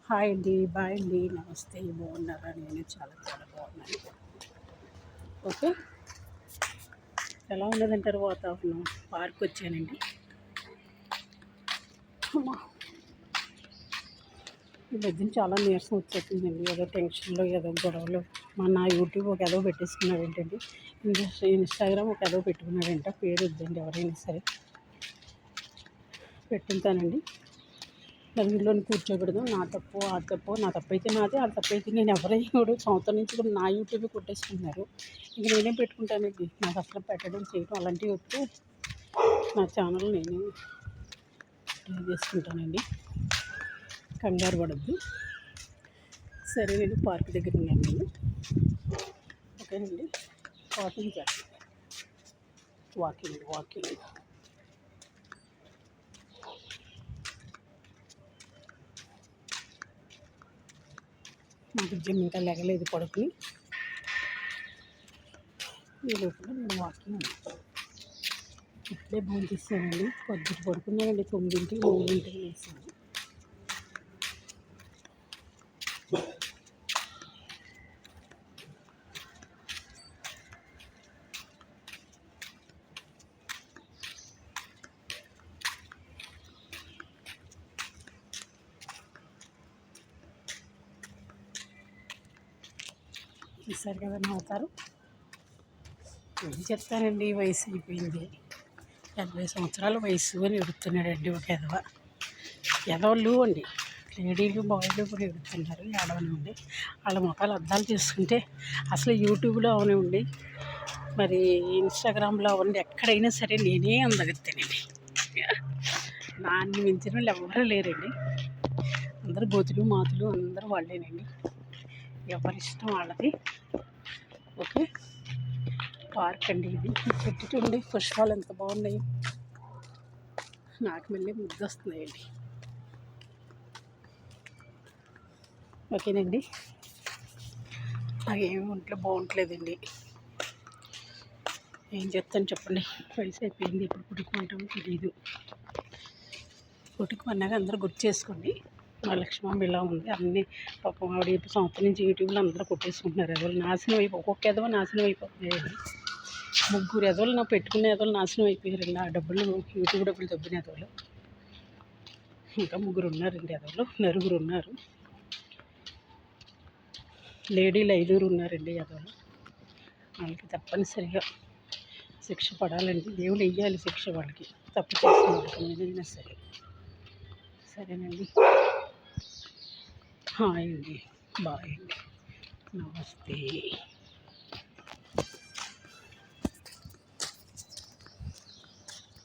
Hi అండి, bye అండి, నమస్తే. బాగున్నారా? నేను చాలా చాలా బాగున్నాను. ఓకే, ఎలా ఉన్నదంటారు వాతావరణం? పార్క్ వచ్చానండి. అమ్మా, ఈ మధ్యన చాలా నీరసం వచ్చేస్తుందండి. ఏదో టెన్షన్లో, ఏదో గొడవలు. నా యూట్యూబ్ ఒక ఏదో పెట్టేసుకున్నాడు ఏంటండి, ఇన్స్టాగ్రామ్ ఒక ఏదో పెట్టుకున్నాడంట. పేరు వద్దండి, ఎవరైనా సరే పెట్టుంటానండి. నలుగురిలోని కూర్చోకూడదు. నా తప్పు, ఆ తప్పు. నా తప్పు అయితే నాదే, ఆ తప్పు అయితే నేను ఎవరైనా సంవత్సరం నుంచి కూడా నా యూట్యూబ్ కొట్టేసుకుంటున్నారు. ఇంక నేనేం పెట్టుకుంటానండి? నాకు అసలు పెట్టడం చేయడం అలాంటివి వస్తే నా ఛానల్ నేనే ట్రై చేసుకుంటానండి. కంగారు పడద్దు. సరే, నేను పార్క్ దగ్గర ఉన్నాను. నేను ఓకేనండి. వాకింగ్ చేస్తాను. వాకింగ్ నాకు జిమ్ ఇంకా లెగలేదు, పడుకుని. ఈ లోపల నేను వాకింగ్ ఇప్పుడే భోజనం చేశానండి. పొద్దుట పడుకున్నానండి, 9ంటికి 9ంటికి వేసాను. చూసారు కదా, నవ్వుతారు. ఏం చెప్తానండి, వయసు అయిపోయింది. 80 సంవత్సరాల వయసు అని ఎడుతున్నాడండి ఒక ఎదవళ్ళు అండి. లేడీలు బాయ్లు కూడా ఎడుతున్నారు. ఏడవనివ్వండి, వాళ్ళ ముఖాలు అద్దాలు చూసుకుంటే అసలు యూట్యూబ్లో అవనివ్వండి, మరి ఇన్స్టాగ్రామ్లో అవ్వండి, ఎక్కడైనా సరే నేనే అందగత్తేనండి. నాన్ని మించిన వాళ్ళు ఎవరూ లేరండి. అందరూ గోతులు మాతులు అందరూ వాళ్ళేనండి. ఎవరిష్టం వాళ్ళది. ఓకే, పార్క్ అండి ఇది. చెట్టు చూడండి, పుష్పాలు ఎంత బాగున్నాయి. నాకు మళ్ళీ ముద్దు వస్తున్నాయండి. ఓకేనండి, నాకేమి ఒంట్లో బాగుంటలేదండి. ఏం చెప్తాను చెప్పండి, వయసు అయిపోయింది. ఇప్పుడు పుట్టుకుంటామో తెలియదు. పుట్టుకున్నాక అందరూ గుర్తు చేసుకోండి. మా లక్ష్మమ్మ ఇలా ఉంది. అన్నీ పాపం ఆవిడ సంవత్సరం నుంచి యూట్యూబ్లో అందరూ కొట్టేసుకుంటున్నారు. ఎదవలు నాశనం ఒక్కొక్క ఎదవ నాశనం అయిపోతున్నాయండి. 3 ఎదవలు నాకు పెట్టుకునే ఎదవలు నాశనం అయిపోయారండి. ఆ డబ్బులు, యూట్యూబ్ డబ్బులు దొబ్బిన ఎదవలు ఇంకా 3 ఉన్నారండి. ఎదవలు 9 ఉన్నారు. లేడీలు 5 ఉన్నారండి. ఎదవలు వాళ్ళకి తప్పనిసరిగా శిక్ష పడాలండి. దేవుడు వెయ్యాలి శిక్ష వాళ్ళకి, తప్పు చేసిన వాళ్ళకి ఏదైనా సరే. సరేనండి, హాయ్ అండి, బాయ్ అండి, నమస్తే.